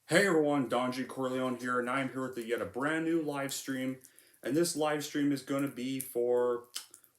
Hey everyone, Donji Corleone here, and I'm here with yet a brand new live stream. And this live stream is going to be for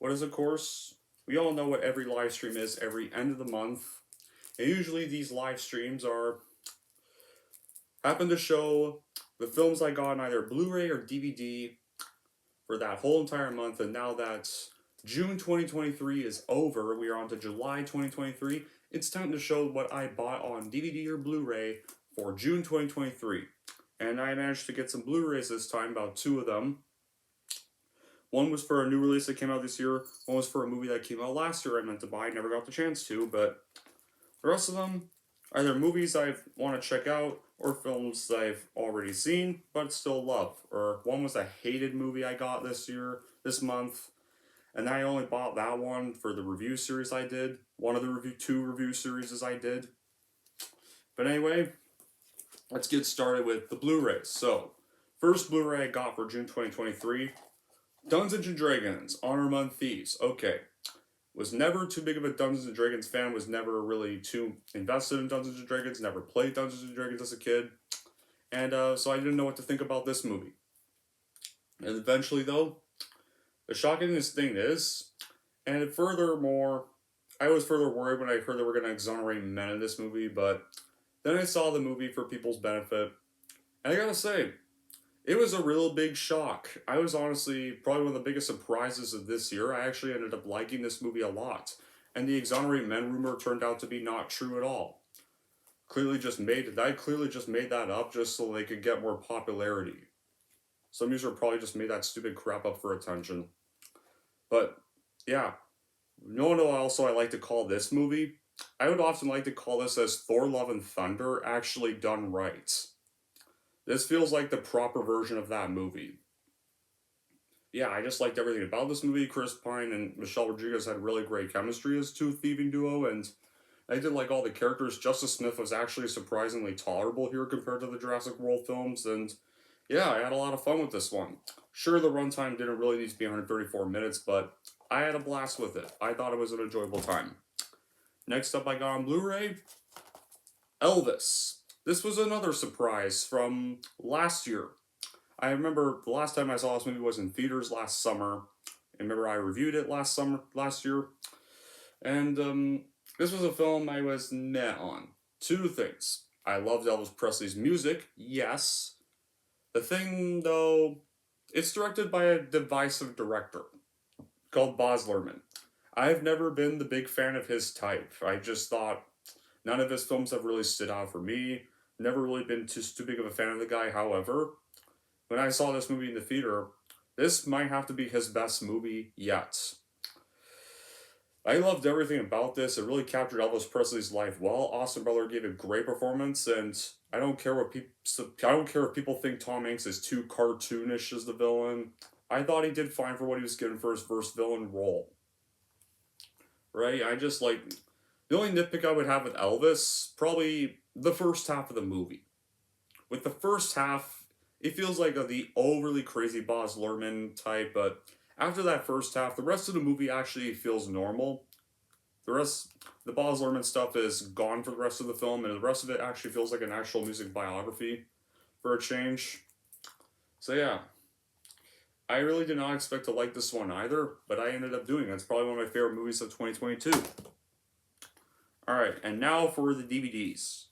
what is, of course, we all know what every live stream is every end of the month. And usually these live streams happen to show the films I got on either Blu-ray or DVD for that whole entire month. And now that June 2023 is over, we are on to July 2023. It's time to show what I bought on DVD or Blu-ray for June 2023. And I managed to get some Blu-rays this time, about two of them. One was for a new release that came out this year. One was for a movie that came out last year I meant to buy, never got the chance to, but the rest of them are either movies I want to check out or films that I've already seen but still love. Or one was a hated movie I got this month, and I only bought that one for the review series I did. One of the two review series I did. But anyway, let's get started with the Blu-rays. So, first Blu-ray I got for June 2023, Dungeons & Dragons, Honor Among Thieves. Okay. Was never too big of a Dungeons & Dragons fan, was never really too invested in Dungeons & Dragons, never played Dungeons & Dragons as a kid, and so I didn't know what to think about this movie. And eventually, though, the shockingest thing is, and furthermore, I was further worried when I heard they were going to exonerate men in this movie, but then I saw the movie for people's benefit, and I gotta say, it was a real big shock. I was honestly probably one of the biggest surprises of this year. I actually ended up liking this movie a lot, and the exonerate men rumor turned out to be not true at all. I clearly just made that up just so they could get more popularity. Some user probably just made that stupid crap up for attention. But yeah, no one also I like to call this movie. I would often like to call this as Thor: Love and Thunder actually done right. This feels like the proper version of that movie. Yeah, I just liked everything about this movie. Chris Pine and Michelle Rodriguez had really great chemistry as two thieving duo, and I did like all the characters. Justice Smith was actually surprisingly tolerable here compared to the Jurassic World films, and yeah, I had a lot of fun with this one. Sure, the runtime didn't really need to be 134 minutes, but I had a blast with it. I thought it was an enjoyable time. Next up, I got on Blu-ray, Elvis. This was another surprise from last year. I remember the last time I saw this movie was in theaters last summer. I remember I reviewed it last year. And this was a film I was meh on. Two things. I loved Elvis Presley's music, yes. The thing, though, it's directed by a divisive director called Baz Luhrmann. I've never been the big fan of his type. I just thought none of his films have really stood out for me. Never really been too big of a fan of the guy, however. When I saw this movie in the theater, this might have to be his best movie yet. I loved everything about this. It really captured Elvis Presley's life well. Austin Butler gave a great performance, and I don't care if people think Tom Hanks is too cartoonish as the villain. I thought he did fine for what he was given for his first villain role. Right? I just like the only nitpick I would have with Elvis, probably the first half of the movie. With the first half, it feels like the overly crazy Baz Luhrmann type, but after that first half, the rest of the movie actually feels normal. The Baz Luhrmann stuff is gone for the rest of the film, and the rest of it actually feels like an actual music biography for a change. So yeah, I really did not expect to like this one either, but I ended up doing it. It's probably one of my favorite movies of 2022. Alright, and now for the DVDs.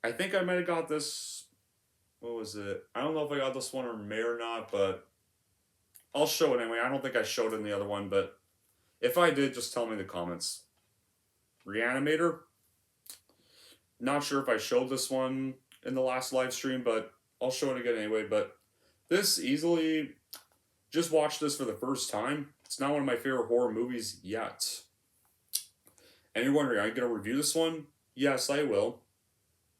I think I might have got this. What was it? I don't know if I got this one or may or not, but I'll show it anyway. I don't think I showed it in the other one, but if I did, just tell me in the comments. Reanimator. Not sure if I showed this one in the last live stream, but I'll show it again anyway. But this easily, just watched this for the first time. It's not one of my favorite horror movies yet. And you're wondering, are you going to review this one? Yes, I will.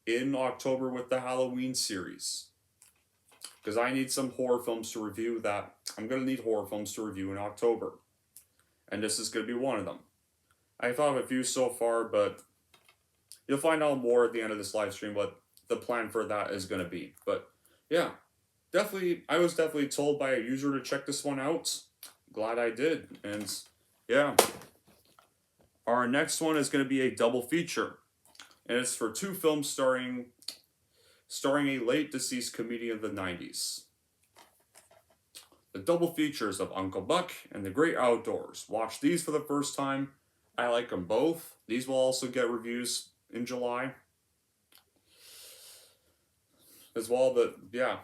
In October with the Halloween series. Because I need some horror films to review that. I'm going to need horror films to review in October. And this is going to be one of them. I thought of a few so far, but you'll find out more at the end of this live stream what the plan for that is going to be. But yeah, I was definitely told by a user to check this one out. Glad I did. And yeah, our next one is going to be a double feature. And it's for two films starring starring a late deceased comedian of the 90s. The double features of Uncle Buck and The Great Outdoors. Watch these for the first time. I like them both. These will also get reviews in July as well, but yeah.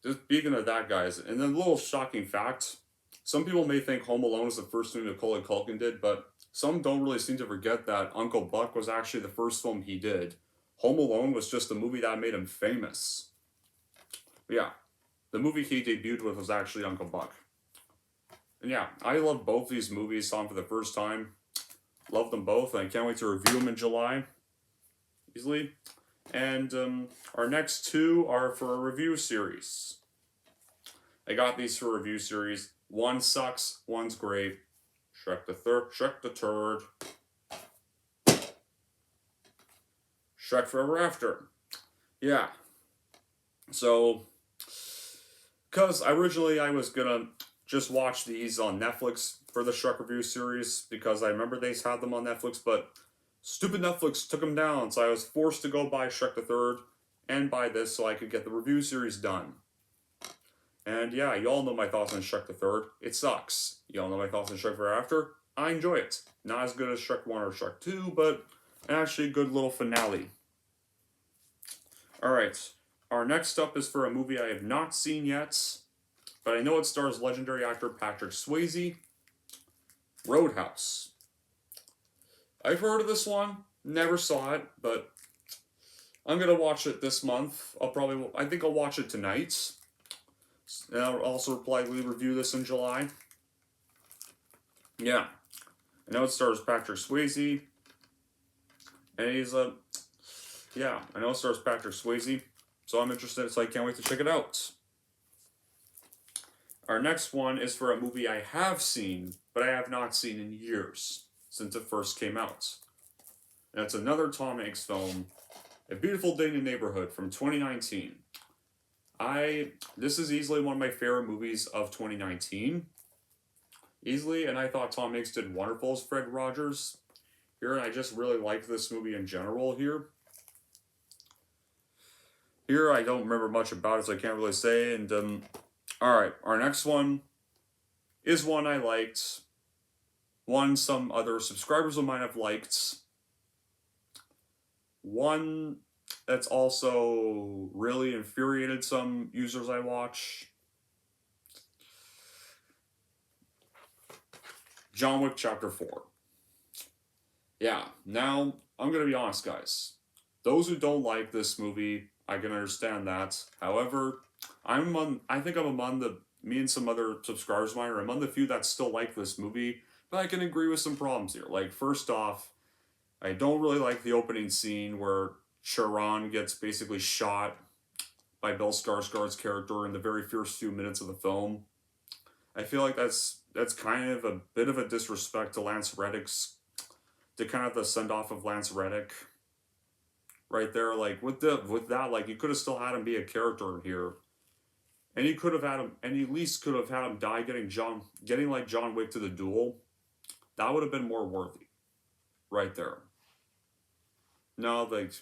Just speaking of that, guys, and then a little shocking fact. Some people may think Home Alone is the first thing Macaulay Culkin did, but some don't really seem to forget that Uncle Buck was actually the first film he did. Home Alone was just the movie that made him famous. Yeah, the movie he debuted with was actually Uncle Buck. And yeah, I love both these movies, saw them for the first time. Love them both, and I can't wait to review them in July. Easily. And our next two are for a review series. I got these for a review series. One sucks, one's great. Shrek the Third. Shrek Forever After. Yeah. So, because originally I was gonna just watch these on Netflix for the Shrek review series, because I remember they had them on Netflix, but stupid Netflix took them down, so I was forced to go buy Shrek the Third and buy this so I could get the review series done. And yeah, y'all know my thoughts on Shrek the Third. It sucks. Y'all know my thoughts on Shrek Forever After. I enjoy it. Not as good as Shrek 1 or Shrek 2, but actually a good little finale. Alright, our next up is for a movie I have not seen yet, but I know it stars legendary actor Patrick Swayze. Roadhouse. I've heard of this one, never saw it, but I'm gonna watch it this month. I think I'll watch it tonight. And I'll also likely review this in July. Yeah. I know it stars Patrick Swayze. And he's yeah, I know it stars Patrick Swayze. So I'm interested, so I can't wait to check it out. Our next one is for a movie I have seen, but I have not seen in years, since it first came out. And it's another Tom Hanks film, A Beautiful Day in the Neighborhood from 2019. This is easily one of my favorite movies of 2019. Easily, and I thought Tom Hanks did wonderful as Fred Rogers here, and I just really liked this movie in general here. Here, I don't remember much about it, so I can't really say, and, alright, our next one is one I liked. One some other subscribers of mine have liked. One that's also really infuriated some users I watch. John Wick Chapter 4. Yeah, now, I'm gonna be honest, guys. Those who don't like this movie, I can understand that. However, I think I'm among me and some other subscribers of mine are among the few that still like this movie, but I can agree with some problems here. Like, first off, I don't really like the opening scene where Charon gets basically shot by Bill Skarsgård's character in the very first few minutes of the film. I feel like that's kind of a bit of a disrespect to Lance Reddick's, to kind of the send-off of Lance Reddick. Right there, like, with that, like, you could have still had him be a character here. And you could have had him, and you at least could have had him die getting like John Wick to the duel. That would have been more worthy. Right there. No, like,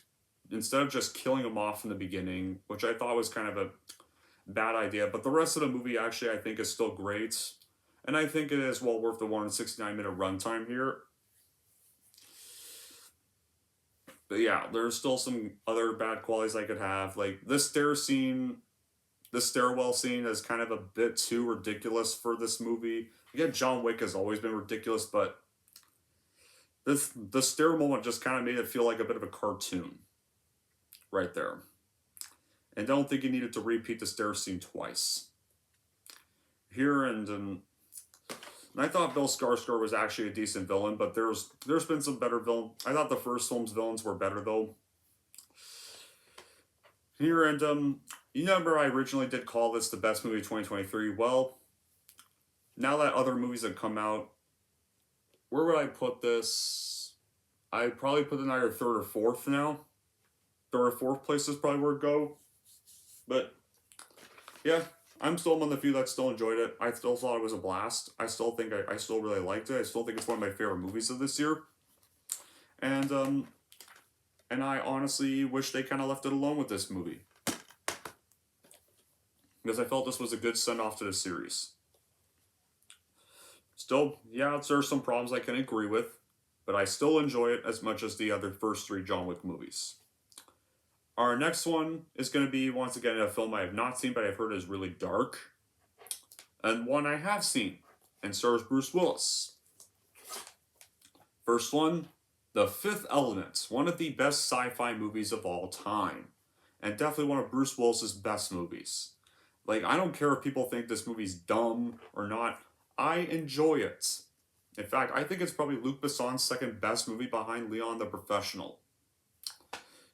instead of just killing him off in the beginning, which I thought was kind of a bad idea, but the rest of the movie actually I think is still great. And I think it is well worth the 169-minute runtime here. But yeah, there's still some other bad qualities I could have. Like, this stairwell scene is kind of a bit too ridiculous for this movie. Again, John Wick has always been ridiculous, but the stair moment just kind of made it feel like a bit of a cartoon. Right there. And I don't think you needed to repeat the stair scene twice. Here, and I thought Bill Skarsgård was actually a decent villain, but there's been some better villains. I thought the first film's villains were better, though. Here, and, you remember I originally did call this the best movie of 2023. Well, now that other movies have come out, where would I put this? I'd probably put it in either third or fourth now. Third or fourth place is probably where it'd go. But, yeah, I'm still among the few that still enjoyed it. I still thought it was a blast. I still think I still really liked it. I still think it's one of my favorite movies of this year. And, And I honestly wish they kind of left it alone with this movie. Because I felt this was a good send-off to the series. Still, yeah, there are some problems I can agree with, but I still enjoy it as much as the other first 3 John Wick movies. Our next one is going to be, once again, a film I have not seen, but I've heard is really dark. And one I have seen, and stars Bruce Willis. First one, The Fifth Element, one of the best sci-fi movies of all time. And definitely one of Bruce Willis's best movies. Like, I don't care if people think this movie's dumb or not. I enjoy it. In fact, I think it's probably Luc Besson's second best movie behind Leon the Professional.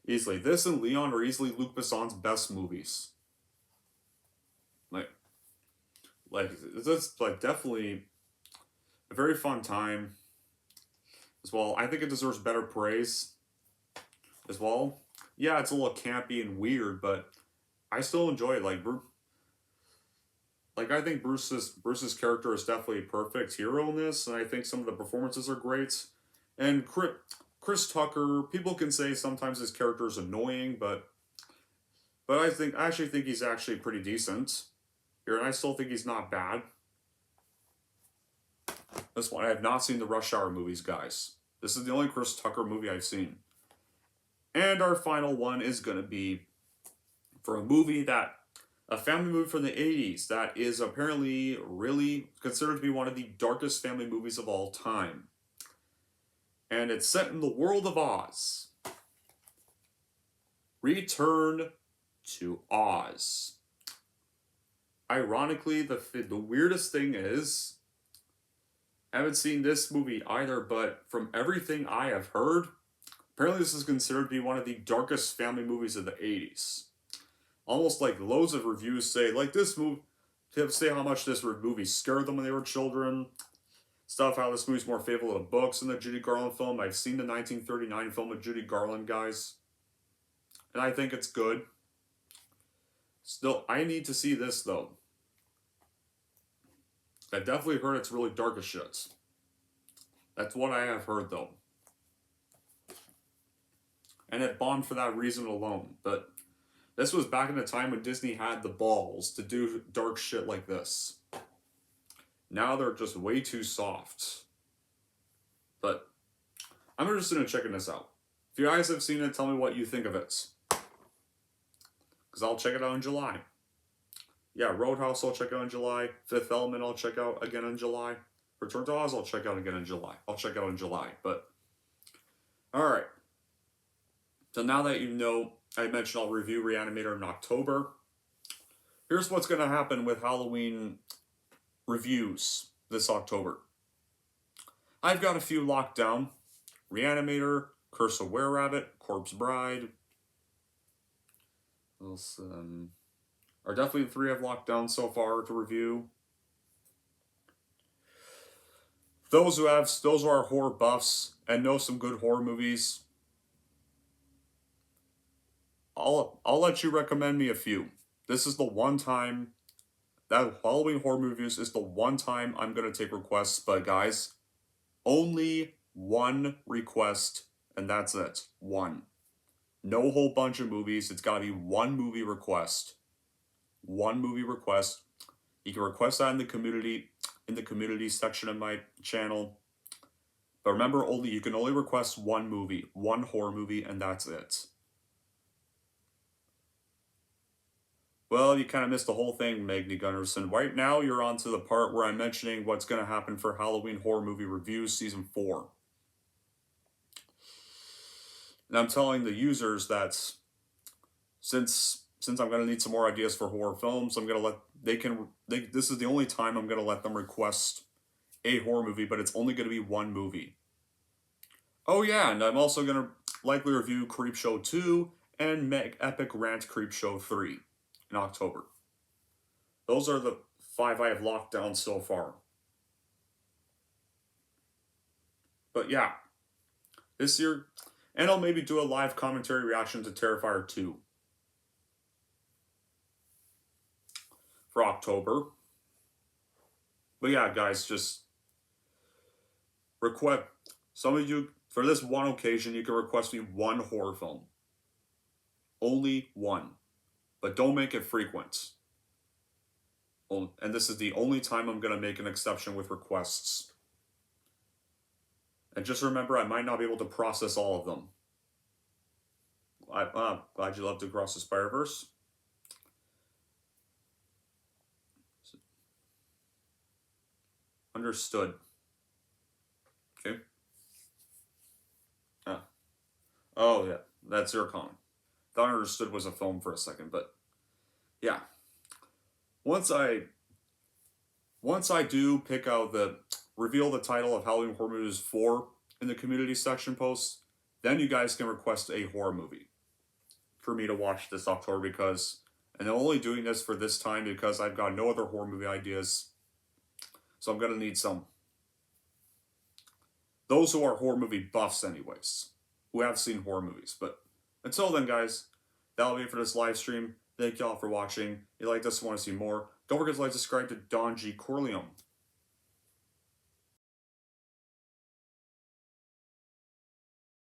Easily. This and Leon are easily Luc Besson's best movies. It's definitely a very fun time as well. I think it deserves better praise as well. Yeah, it's a little campy and weird, but I still enjoy it. I think Bruce's character is definitely a perfect hero in this, and I think some of the performances are great. And Chris Tucker, people can say sometimes his character is annoying, but I actually think he's actually pretty decent here, and I still think he's not bad. This one, I have not seen the Rush Hour movies, guys. This is the only Chris Tucker movie I've seen. And our final one is going to be for a family movie from the 80s that is apparently really considered to be one of the darkest family movies of all time. And it's set in the world of Oz. Return to Oz. Ironically, the weirdest thing is, I haven't seen this movie either, but from everything I have heard, apparently this is considered to be one of the darkest family movies of the 80s. Almost like loads of reviews say, say how much this movie scared them when they were children. Stuff, how this movie's more faithful to the books than the Judy Garland film. I've seen the 1939 film with Judy Garland, guys. And I think it's good. Still, I need to see this, though. I've definitely heard it's really dark as shit. That's what I have heard, though. And it bombed for that reason alone. But this was back in the time when Disney had the balls to do dark shit like this. Now they're just way too soft. But I'm interested in checking this out. If you guys have seen it, tell me what you think of it. Because I'll check it out in July. Yeah, Roadhouse I'll check out in July. Fifth Element I'll check out again in July. Return to Oz I'll check out again in July. But alright. So now that you know, I mentioned I'll review Reanimator in October. Here's what's going to happen with Halloween reviews this October. I've got a few locked down. Reanimator, Curse of Were-Rabbit, Corpse Bride. Those are definitely the 3 I've locked down so far to review. Those who are horror buffs and know some good horror movies, I'll let you recommend me a few. This is the one time that Halloween horror movies is the one time I'm gonna take requests, but guys, only one request, and that's it. One. No whole bunch of movies. It's gotta be one movie request. One movie request. You can request that in the community section of my channel. But remember, you can only request one movie, one horror movie, and that's it. Well, you kind of missed the whole thing, Magni Gunnarsson. Right now, you're on to the part where I'm mentioning what's going to happen for Halloween Horror Movie Reviews Season 4. And I'm telling the users that since I'm going to need some more ideas for horror films, I'm going to this is the only time I'm going to let them request a horror movie, but it's only going to be one movie. Oh yeah, and I'm also going to likely review Creepshow 2 and Epic Rant Creepshow 3 in October. Those are the 5 I have locked down so far. But yeah, this year, and I'll maybe do a live commentary reaction to Terrifier 2 for October. But yeah, guys, just request. Some of you For this one occasion, you can request me one horror film. Only one. But don't make it frequent. And this is the only time I'm going to make an exception with requests. And just remember, I might not be able to process all of them. Glad you loved Across the Spider-Verse. Understood. Okay. Oh, yeah. That's your comment. Thought Understood was a film for a second, but yeah. Once I do pick out reveal the title of Halloween Horror Movies 4 in the community section post, then you guys can request a horror movie for me to watch this October and I'm only doing this for this time because I've got no other horror movie ideas. So I'm going to need some. Those who are horror movie buffs anyways, who have seen horror movies. But until then, guys, that'll be it for this live stream. Thank y'all for watching. If you like this and want to see more, don't forget to like, subscribe to Don G. Corleone.